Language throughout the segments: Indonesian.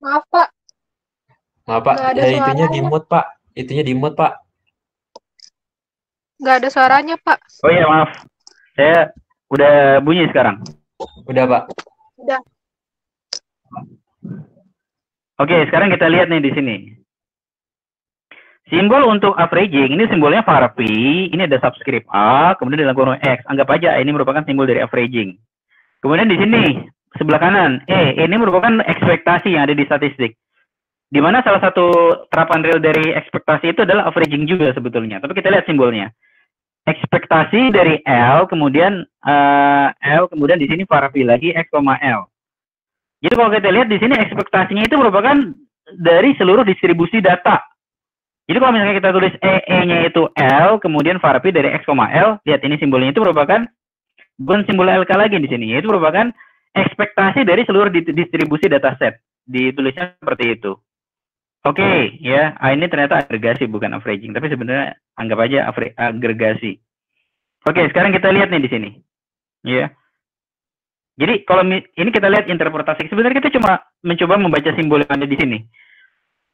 Maaf, Pak. Maaf Pak, Nggak ada itunya di suaranya. mute Pak. Itunya di mute Pak. Nggak ada suaranya, Pak. Oh iya, maaf. Saya udah bunyi sekarang. Udah Pak. Udah. Oke, sekarang kita lihat nih di sini. Simbol untuk averaging ini simbolnya var P, ini ada subscript A, kemudian dalam kurung X. Anggap aja ini merupakan simbol dari averaging. Kemudian di sini sebelah kanan, ini merupakan ekspektasi yang ada di statistik. Di mana salah satu terapan real dari ekspektasi itu adalah averaging juga sebetulnya. Tapi kita lihat simbolnya. Ekspektasi dari L, kemudian di sini var P lagi X, L. Jadi kalau kita lihat di sini ekspektasinya itu merupakan dari seluruh distribusi data. Jadi kalau misalnya kita tulis EE-nya itu L, kemudian var P dari X, L, lihat ini simbolnya itu merupakan bukan simbol LK lagi di sini, yaitu merupakan ekspektasi dari seluruh distribusi dataset. Ditulisnya seperti itu. Oke, ya, ini ternyata agregasi bukan averaging, tapi sebenarnya anggap aja agregasi. Oke, sekarang kita lihat nih di sini. Ya. Jadi kalau ini kita lihat interpretasi, sebenarnya kita cuma mencoba membaca simbol yang ada di sini.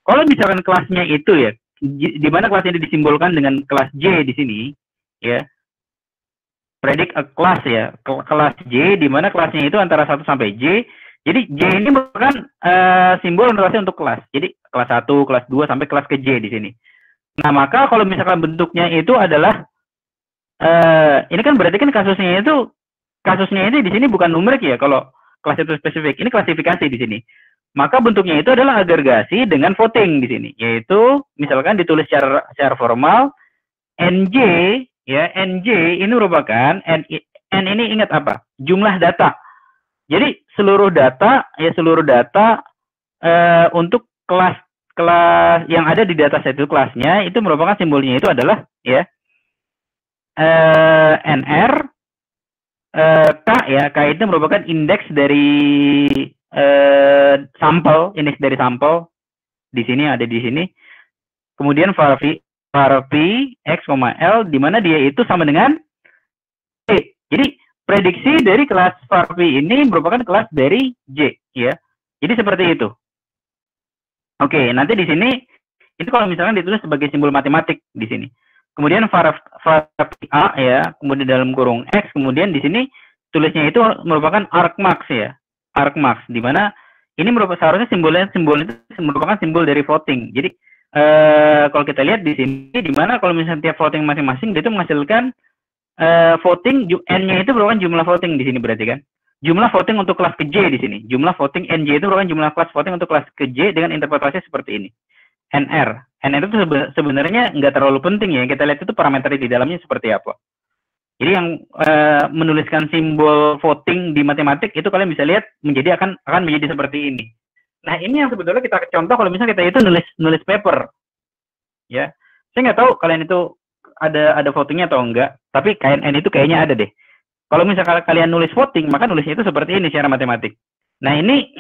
Kalau misalkan kelasnya itu ya, di mana kelas ini disimbolkan dengan kelas J di sini, ya, predict a class ya, kelas J, di mana kelasnya itu antara 1 sampai J. Jadi J ini merupakan simbol notasi untuk kelas. Jadi kelas 1, kelas 2 sampai kelas ke J di sini. Nah, maka kalau misalkan bentuknya itu adalah ini kan berarti kan kasusnya ini di sini bukan numerik ya, kalau kelas itu spesifik. Ini klasifikasi di sini. Maka bentuknya itu adalah agregasi dengan voting di sini, yaitu misalkan ditulis secara formal NJ ya, NJ ini merupakan N ini ingat apa? Jumlah data. Jadi seluruh data untuk kelas yang ada di dataset itu kelasnya itu merupakan simbolnya itu adalah ya NR K ya, K itu merupakan indeks dari sampel, indeks dari sampel di sini ada di sini. Kemudian var P X, L di mana dia itu sama dengan J. Jadi prediksi dari kelas var P ini merupakan kelas dari J ya. Jadi seperti itu. Oke, nanti di sini itu kalau misalkan ditulis sebagai simbol matematik di sini. Kemudian var P A ya, kemudian dalam kurung X, kemudian di sini tulisnya itu merupakan argmax ya. Argmax di mana ini merupakan seharusnya simbol itu merupakan simbol dari voting. Jadi kalau kita lihat di sini di mana kalau misalnya tiap voting masing-masing dia itu menghasilkan voting N-nya itu merupakan jumlah voting di sini berarti kan. Jumlah voting untuk kelas ke J di sini. Jumlah voting NJ itu merupakan jumlah kelas voting untuk kelas ke J dengan interpretasi seperti ini. NR. NR itu sebenarnya nggak terlalu penting ya. Kita lihat itu parameter di dalamnya seperti apa. Jadi yang menuliskan simbol voting di matematik itu kalian bisa lihat akan menjadi seperti ini. Nah, ini yang sebetulnya kita contoh kalau misalnya kita itu nulis paper. Ya. Saya nggak tahu kalian itu ada votingnya atau enggak, tapi KNN itu kayaknya ada deh. Kalau misalnya kalian nulis voting, maka nulisnya itu seperti ini secara matematik. Nah, ini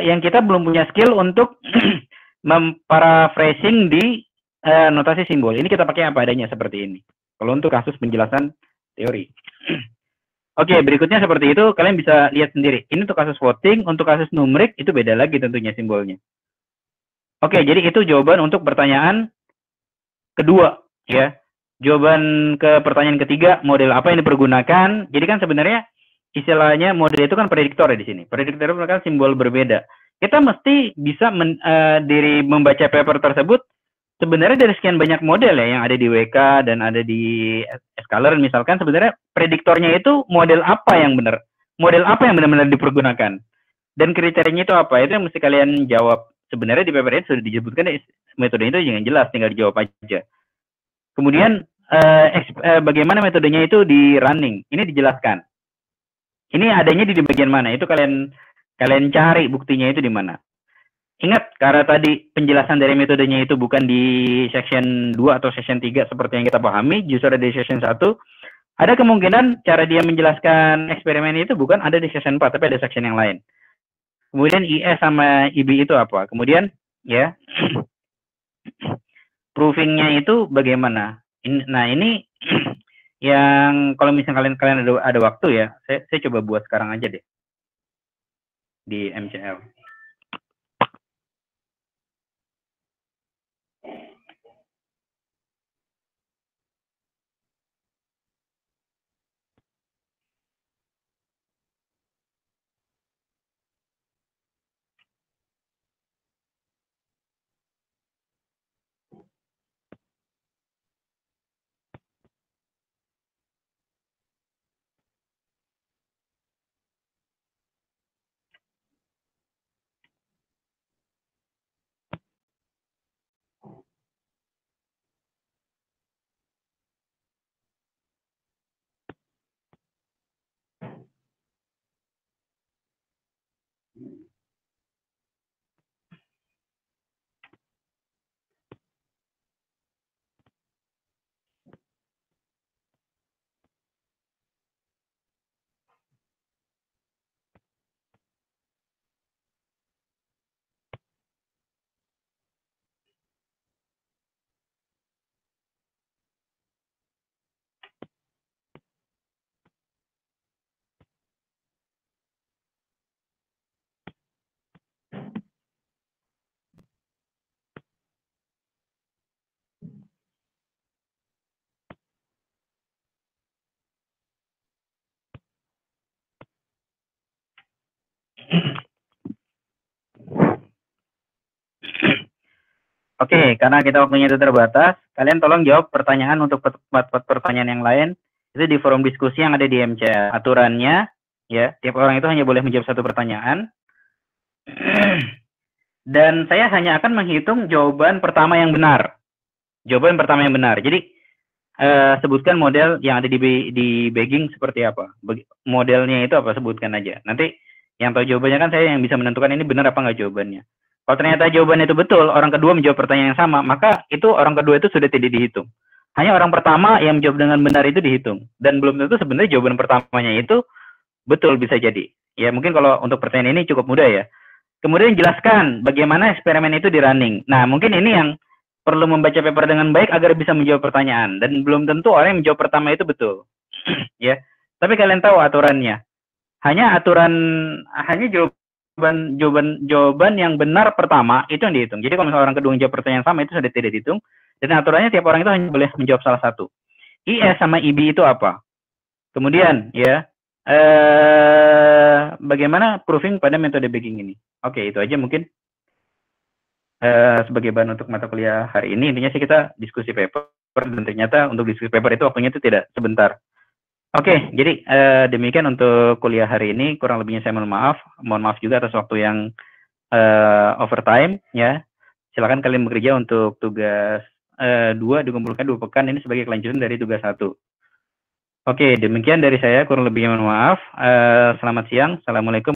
yang kita belum punya skill untuk memparaphrasing di notasi simbol. Ini kita pakai apa adanya seperti ini. Kalau untuk kasus penjelasan teori. Oke, berikutnya seperti itu. Kalian bisa lihat sendiri. Ini untuk kasus voting, untuk kasus numerik itu beda lagi tentunya simbolnya. Oke, jadi itu jawaban untuk pertanyaan kedua, ya. Jawaban ke pertanyaan ketiga, model apa yang dipergunakan? Jadi kan sebenarnya istilahnya model itu kan prediktor ya di sini. Prediktor itu merupakan simbol berbeda. Kita mesti bisa membaca paper tersebut sebenarnya dari sekian banyak model ya yang ada di WK dan ada di Scholar misalkan, sebenarnya prediktornya itu model apa yang benar? Model apa yang benar-benar dipergunakan? Dan kriterianya itu apa? Itu yang mesti kalian jawab. Sebenarnya di paper ini sudah disebutkan metode itu jangan jelas, tinggal dijawab aja. Kemudian bagaimana metodenya itu di running? Ini dijelaskan. Ini adanya di bagian mana? Itu kalian cari buktinya itu di mana. Ingat, karena tadi penjelasan dari metodenya itu bukan di section 2 atau section 3 seperti yang kita pahami, justru ada di section 1. Ada kemungkinan cara dia menjelaskan eksperimen itu bukan ada di section 4, tapi ada section yang lain. Kemudian IS sama IB itu apa? Kemudian ya provingnya itu bagaimana? Nah ini yang kalau misalnya kalian ada waktu ya, saya coba buat sekarang aja deh di MCL. Oke, karena kita waktunya itu terbatas, kalian tolong jawab pertanyaan untuk pertanyaan yang lain itu di forum diskusi yang ada di MCA. Aturannya, ya, tiap orang itu hanya boleh menjawab satu pertanyaan. Dan saya hanya akan menghitung jawaban pertama yang benar. Jawaban pertama yang benar. Jadi sebutkan model yang ada di bagging seperti apa. Modelnya itu apa, sebutkan aja. Nanti yang tahu jawabannya kan saya yang bisa menentukan ini benar apa nggak jawabannya. Kalau ternyata jawabannya itu betul, orang kedua menjawab pertanyaan yang sama, maka itu orang kedua itu sudah tidak dihitung. Hanya orang pertama yang menjawab dengan benar itu dihitung. Dan belum tentu sebenarnya jawaban pertamanya itu betul, bisa jadi. Ya mungkin kalau untuk pertanyaan ini cukup mudah ya. Kemudian jelaskan bagaimana eksperimen itu di running. Nah mungkin ini yang perlu membaca paper dengan baik agar bisa menjawab pertanyaan. Dan belum tentu orang yang menjawab pertama itu betul. Ya. Tapi kalian tahu aturannya. Hanya jawaban yang benar pertama itu yang dihitung. Jadi kalau misalnya orang kedua menjawab pertanyaan sama itu sudah tidak dihitung. Dan aturannya tiap orang itu hanya boleh menjawab salah satu. IS sama IB itu apa? Kemudian ya, bagaimana proving pada metode bagging ini? Oke, itu aja mungkin sebagai bahan untuk mata kuliah hari ini. Intinya sih kita diskusi paper, dan ternyata untuk diskusi paper itu waktunya itu tidak sebentar. Oke, jadi demikian untuk kuliah hari ini. Kurang lebihnya saya mohon maaf. Mohon maaf juga atas waktu yang overtime ya. Silakan kalian bekerja untuk tugas 2 dikumpulkan 2 pekan ini sebagai kelanjutan dari tugas 1. Oke, demikian dari saya. Kurang lebihnya mohon maaf. Selamat siang. Assalamualaikum.